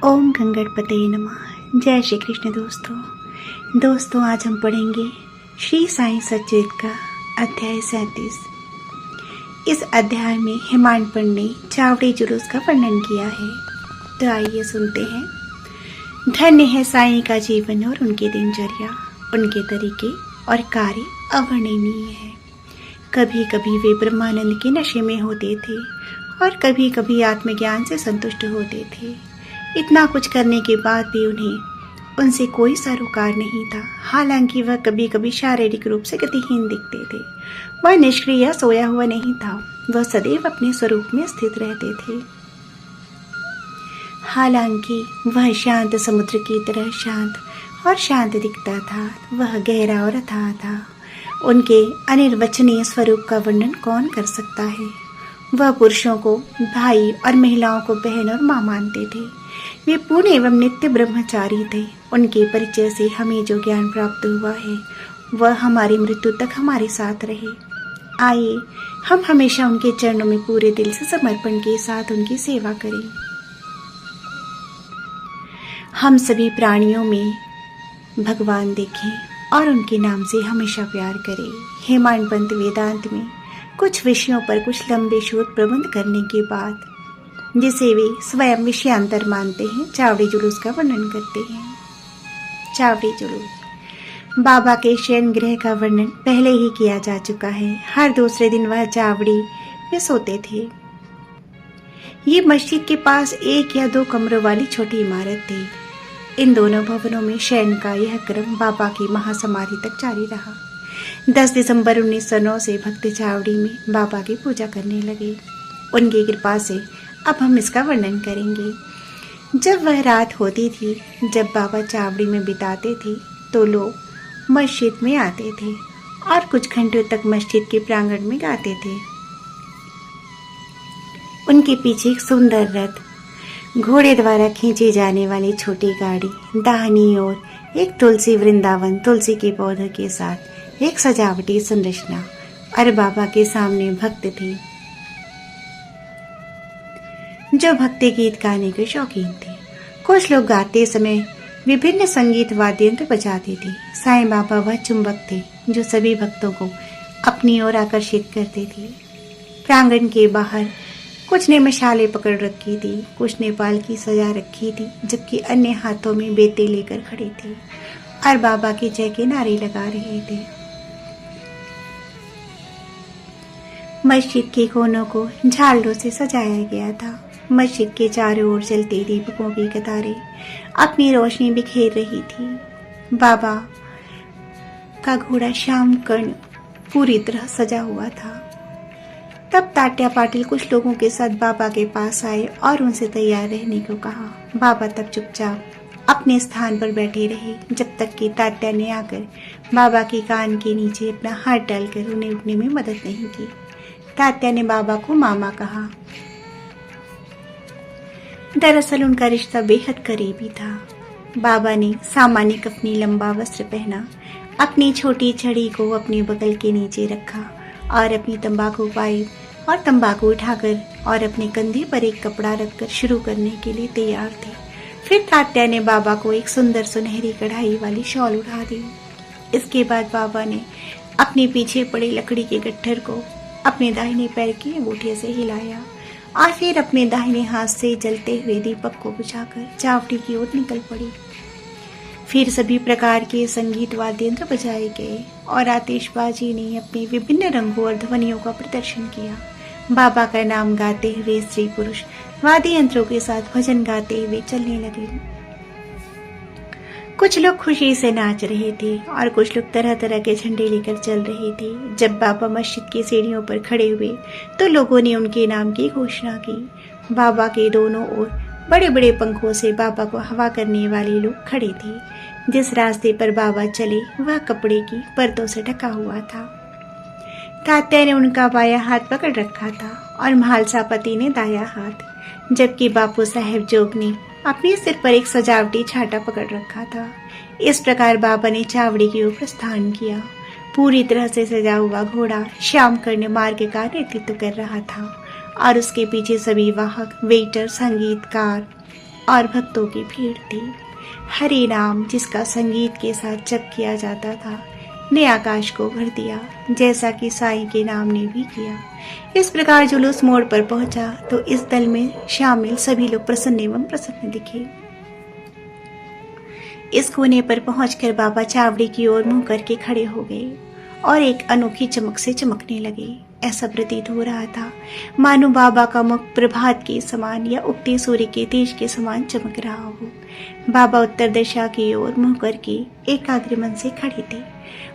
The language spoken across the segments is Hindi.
ओम गंगणपते नमः। जय श्री कृष्ण। दोस्तों आज हम पढ़ेंगे श्री साईं सच्चिद का अध्याय 37। इस अध्याय में हेमाडपंत ने चावड़ी जुलूस का वर्णन किया है। तो आइए सुनते हैं। धन्य है साईं का जीवन और उनकी दिनचर्या, उनके तरीके और कार्य अवर्णनीय है। कभी कभी वे ब्रह्मानंद के नशे में होते थे और कभी कभी आत्मज्ञान से संतुष्ट होते थे। इतना कुछ करने के बाद भी उनसे कोई सरोकार नहीं था। हालांकि वह कभी कभी शारीरिक रूप से गतिहीन दिखते थे। वह निष्क्रिय या सोया हुआ नहीं था, वह सदैव अपने स्वरूप में स्थित रहते थे। हालांकि वह शांत समुद्र की तरह शांत और शांत दिखता था। वह गहरा और अथाह था। उनके अनिर्वचनीय स्वरूप का वर्णन कौन कर सकता है। वह पुरुषों को भाई और महिलाओं को बहन और माँ मानते थे। वे पूर्ण एवं नित्य ब्रह्मचारी थे। उनके परिचय से हमें जो ज्ञान प्राप्त हुआ है वह हमारी मृत्यु तक हमारे साथ रहे। आइए हम हमेशा उनके चरणों में पूरे दिल से समर्पण के साथ उनकी सेवा करें। हम सभी प्राणियों में भगवान देखें और उनके नाम से हमेशा प्यार करें। हेमाडपंत वेदांत में कुछ विषयों पर कुछ लंबे शोध प्रबंध करने के बाद, जिसे वे स्वयं विषयांतर मानते हैं, चावड़ी जुलूस का वर्णन करते हैं। चावड़ी जुलूस। बाबा के शयन गृह का वर्णन पहले ही किया जा चुका है। हर दूसरे दिन वह चावड़ी में सोते थे। ये मस्जिद के पास 1 या 2 कमरों वाली छोटी इमारत थी। इन दोनों भवनों में शयन का यह क्रम बाबा की महासमाधि तक जारी रहा। 10 दिसंबर 1909 से भक्त चावड़ी में बाबा की पूजा करने लगे। उनकी कृपा से अब हम इसका वर्णन करेंगे। जब वह रात होती थी, जब बाबा चावड़ी में बिताते थे, तो लोग मस्जिद में आते थे और कुछ घंटों तक मस्जिद के प्रांगण में गाते थे। उनके पीछे एक सुंदर रथ, घोड़े द्वारा खींची जाने वाली छोटी गाड़ी, दाहिनी ओर एक तुलसी वृंदावन, तुलसी के पौधों के साथ एक सजावटी संरचना, और बाबा के सामने भक्त थे जो भक्ति गीत गाने के शौकीन थे। कुछ लोग गाते समय विभिन्न संगीत वाद्य यंत्र बजाते थे। साईं बाबा वह चुंबक थे जो सभी भक्तों को अपनी ओर आकर्षित करते थे। प्रांगण के बाहर कुछ ने मशाले पकड़ रखी थी, कुछ ने पालकी सजा रखी थी, जबकि अन्य हाथों में बेते लेकर खड़े थे और बाबा के जय के नारे लगा रहे थे। मस्जिद के कोनों को झालरों से सजाया गया था। मस्जिद के चारों ओर जलते दीपकों की कतारें अपनी रोशनी बिखेर रही थी। बाबा का घोड़ा श्याम कर्ण पूरी तरह सजा हुआ था। तब तात्या पाटिल कुछ लोगों के साथ बाबा के पास आए और उनसे तैयार रहने को कहा। बाबा तब चुपचाप अपने स्थान पर बैठे रहे, जब तक कि तात्या ने आकर बाबा के कान के नीचे अपना हाथ डालकर उन्हें उठने में मदद नहीं की। तात्या ने बाबा को मामा कहा। दरअसल उनका रिश्ता बेहद करीबी था। बाबा ने सामान्य कफनी लंबा वस्त्र पहना, अपनी छोटी छड़ी को अपने बगल के नीचे रखा और अपनी तंबाकू पाइप और तंबाकू उठाकर और अपने कंधे पर एक कपड़ा रखकर शुरू करने के लिए तैयार थे। फिर तात्या ने बाबा को एक सुंदर सुनहरी कढ़ाई वाली शॉल उठा दी। इसके बाद बाबा ने अपने पीछे पड़े लकड़ी के गट्ठर को अपने दाहिने पैर की अंगूठे से हिलाया और फिर अपने दाहिने हाथ से जलते हुए दीपक को बुझाकर चावड़ी की ओर निकल पड़ी। फिर सभी प्रकार के संगीत वाद्य यंत्र बजाए गए और आतिशबाजी ने अपने विभिन्न रंगों और ध्वनियों का प्रदर्शन किया। बाबा का नाम गाते हुए स्त्री पुरुष वाद्य यंत्रों के साथ भजन गाते हुए चलने लगे। कुछ लोग खुशी से नाच रहे थे और कुछ लोग तरह तरह के झंडे लेकर चल रहे थे। जब बाबा मस्जिद की सीढ़ियों पर खड़े हुए तो लोगों ने उनके नाम की घोषणा की। बाबा के दोनों ओर बड़े बड़े पंखों से बाबा को हवा करने वाले लोग खड़े थे। जिस रास्ते पर बाबा चले वह कपड़े की परतों से ढका हुआ था। तात्या ने उनका बायां हाथ पकड़ रखा था और म्हालसा पति ने दायां हाथ, जबकि बापू साहेब जोग ने अपने सिर पर एक सजावटी छाता पकड़ रखा था। इस प्रकार बाबा ने चावड़ी की ओर प्रस्थान किया। पूरी तरह से सजा हुआ घोड़ा श्याम कर्ण मार्ग का नेतृत्व कर रहा था और उसके पीछे सभी वाहक, वेटर, संगीतकार और भक्तों की भीड़ थी। हरि नाम जिसका संगीत के साथ जप किया जाता था ने आकाश को भर दिया, जैसा कि साईं के नाम ने भी किया। इस प्रकार जुलूस मोड़ पर पहुंचा तो इस दल में शामिल सभी लोग प्रसन्न एवं प्रसन्न दिखे। इस कोने पर पहुंचकर बाबा चावड़ी की ओर मुंह करके खड़े हो गए और एक अनोखी चमक से चमकने लगे। ऐसा प्रतीत हो रहा था मानो बाबा का मुख प्रभात के समान या उगते सूर्य के तेज के समान चमक रहा हो। बाबा उत्तर दिशा की ओर मुंह करके एकाग्र मन से खड़े थे,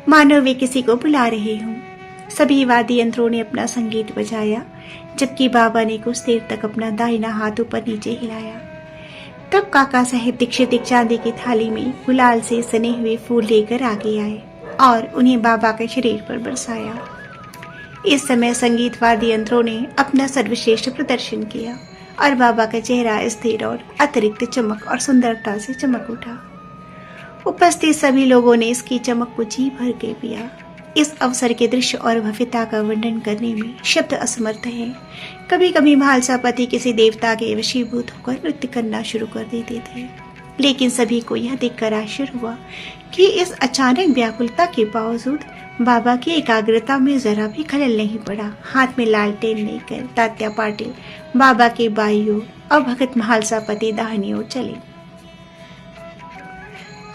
मानो वे किसी को बुला रहे हों। सभी वाद्य यंत्रों ने अपना संगीत बजाया, जबकि बाबा ने कुछ देर तक अपना दाहिना हाथ ऊपर नीचे हिलाया। तब काका साहेब दीक्षित एक चांदी की थाली में गुलाल से सने हुए फूल लेकर आगे आए और उन्हें बाबा के शरीर पर बरसाया। इस समय संगीत वाद्य यंत्रों ने अपना सर्वश्रेष्ठ प्रदर्शन किया और बाबा का चेहरा स्थिर और अतिरिक्त चमक और सुंदरता से चमक उठा। उपस्थित सभी लोगों ने इसकी चमक को जी भर के पिया। इस अवसर के दृश्य और भव्यता का वर्णन करने में शब्द असमर्थ है। कभी कभी म्हालसापति किसी देवता के वशीभूत होकर नृत्य करना शुरू कर देते थे, लेकिन सभी को यह देखकर आश्चर्य हुआ कि इस अचानक व्याकुलता के बावजूद बाबा की एकाग्रता में जरा भी खलल नहीं पड़ा। हाथ में लालटेन लेकर तात्या पाटिल बाबा के बाईं ओर और भगत म्हालसापति दाहिनी ओर चले।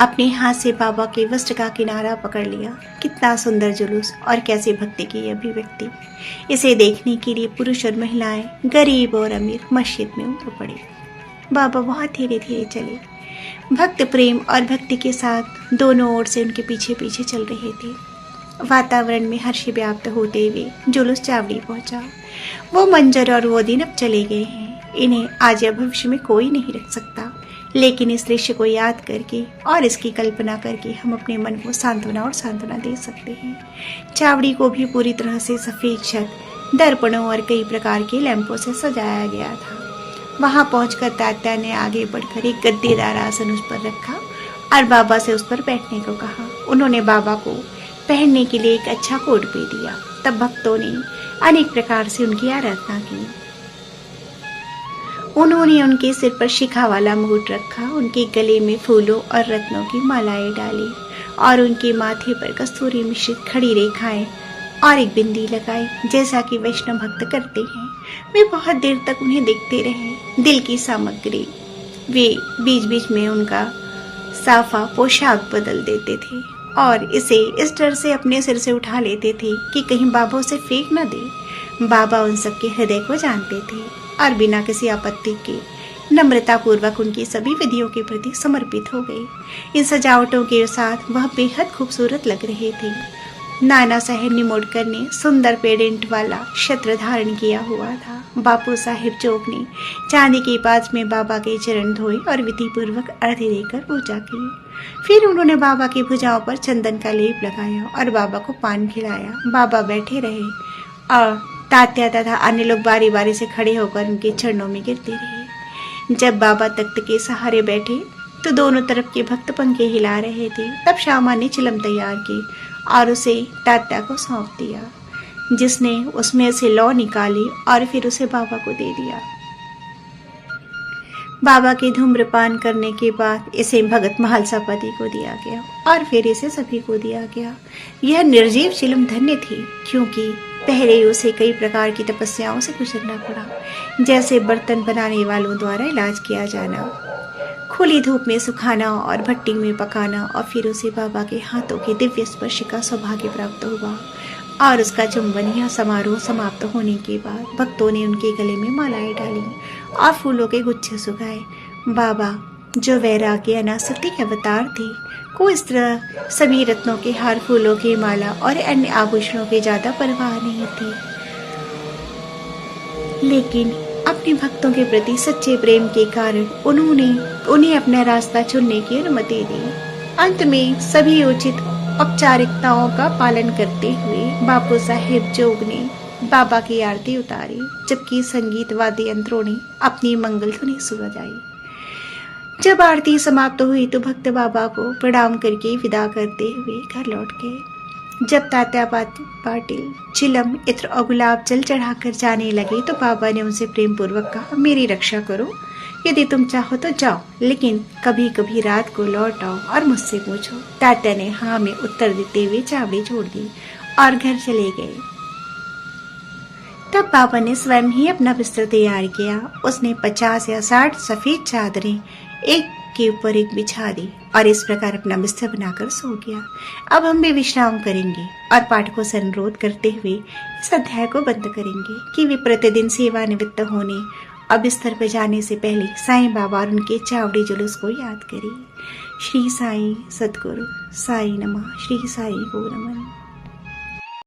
अपने हाथ से बाबा के वस्त्र का किनारा पकड़ लिया। कितना सुंदर जुलूस और कैसे भक्ति की अभिव्यक्ति। इसे देखने के लिए पुरुष और महिलाएं, गरीब और अमीर मस्जिद में उमड़ पड़े। बाबा बहुत धीरे धीरे चले। भक्त प्रेम और भक्ति के साथ दोनों ओर से उनके पीछे पीछे चल रहे थे। वातावरण में हर्ष व्याप्त होते हुए जुलूस चावड़ी पहुंचा। वो मंजर और वो दिन अब चले गए हैं। इन्हें आज या भविष्य में कोई नहीं रख सकता, लेकिन इस दृश्य को याद करके और इसकी कल्पना करके हम अपने मन को सांत्वना दे सकते हैं। चावड़ी को भी पूरी तरह से सफेद छत, दर्पणों और कई प्रकार के लैंपों से सजाया गया था। वहां पहुंचकर तात्या ने आगे बढ़कर एक गद्देदार आसन उस पर रखा और बाबा से उस पर बैठने को कहा। उन्होंने बाबा को पहनने के लिए एक अच्छा कोट भी दिया। तब भक्तों ने अनेक प्रकार से उनकी आराधना की। उन्होंने उनके सिर पर शिखा वाला मुकुट रखा, उनके गले में फूलों और रत्नों की मालाएं डाली और उनके माथे पर कस्तूरी मिश्रित खड़ी रेखाएं और एक बिंदी लगाई, जैसा कि वैष्णव भक्त करते हैं। वे बहुत देर तक उन्हें देखते रहे। दिल की सामग्री। वे बीच बीच में उनका साफा पोशाक बदल देते थे और इसे इस डर से अपने सिर से उठा लेते थे कि कहीं बाबा उसे फेंक न दे। बाबा उन सबके हृदय को जानते थे और बिना किसी आपत्ति के नम्रता पूर्वक उनकी सभी विधियों के प्रति समर्पित हो गए। इन सजावटों के साथ वह बेहद खूबसूरत लग रहे थे। नाना साहेब निमोडकर ने सुंदर पेडेंट वाला छत्र धारण किया हुआ था। बापू साहेब चौक ने चांदी के पास में बाबा के चरण धोए और विधि पूर्वक अर्घ्य देकर पूजा की। फिर उन्होंने बाबा की भुजाओं पर चंदन का लेप लगाया और बाबा को पान खिलाया। बाबा बैठे रहे और तात्या तथा अन्य लोग बारी बारी से खड़े होकर उनके चरणों में गिरते रहे। जब बाबा तख्त के सहारे बैठे तो दोनों तरफ के भक्त पंखे हिला रहे थे। तब श्यामा ने चिलम तैयार की और उसे तात्या को सौंप दिया, जिसने उसमें से लौ निकाली और फिर उसे बाबा को दे दिया। बाबा के धूम्रपान करने के बाद इसे भगत म्हालसापति को दिया गया और फिर इसे सभी को दिया गया। यह निर्जीव चिलम धन्य थी, क्योंकि पहले उसे कई प्रकार की तपस्याओं से गुजरना पड़ा, जैसे बर्तन बनाने वालों द्वारा इलाज किया जाना, खुली धूप में सुखाना और भट्टी में पकाना, और फिर उसे बाबा के हाथों के दिव्य स्पर्श का सौभाग्य प्राप्त हुआ। और उसका चुंबन या समारोह समाप्त होने के बाद भक्तों ने उनके गले में मालाएं डाली और फूलों के गुच्छे सुखाए। बाबा, जो वैराग्य अनासक्ति के अवतार थे, को इस तरह सभी रत्नों के हार, फूलों की माला और अन्य आभूषणों की ज्यादा परवाह नहीं थी, लेकिन अपने भक्तों के प्रति सच्चे प्रेम के कारण उन्होंने उन्हें अपना रास्ता चुनने की अनुमति दी। अंत में सभी उचित औपचारिकताओं का पालन करते हुए बापू साहेब जोग ने बाबा की आरती उतारी, जबकि संगीत वाद्य यंत्रों ने अपनी मंगल ध्वनि बजाई। जब आरती समाप्त हुई तो भक्त बाबा को प्रणाम करके विदा करते हुए घर लौट गए। जब तात्या पाटिल चिलम, इत्र और गुलाब जल चढ़ाकर जाने लगे तो बाबा ने उनसे प्रेम पूर्वक कहा, मेरी रक्षा करो, यदि तुम चाहो तो जाओ, लेकिन कभी कभी रात को लौट आओ और मुझसे पूछो। तात्या ने हाँ में उत्तर देते हुए चावड़ी छोड़ दी और घर चले गए। तब बाबा ने स्वयं ही अपना बिस्तर तैयार किया। उसने 50 या 60 सफेद चादरें एक के ऊपर एक बिछा दी और इस प्रकार अपना बिस्तर बनाकर सो गया। अब हम भी विश्राम करेंगे और पाठकों से अनुरोध करते हुए इस अध्याय को बंद करेंगे कि वे प्रतिदिन सेवानिवृत्त होने और बिस्तर पर जाने से पहले साईं बाबा और उनके चावड़ी जुलूस को याद करें। श्री साईं सद्गुरु साईं नमः। श्री साईं को नमः।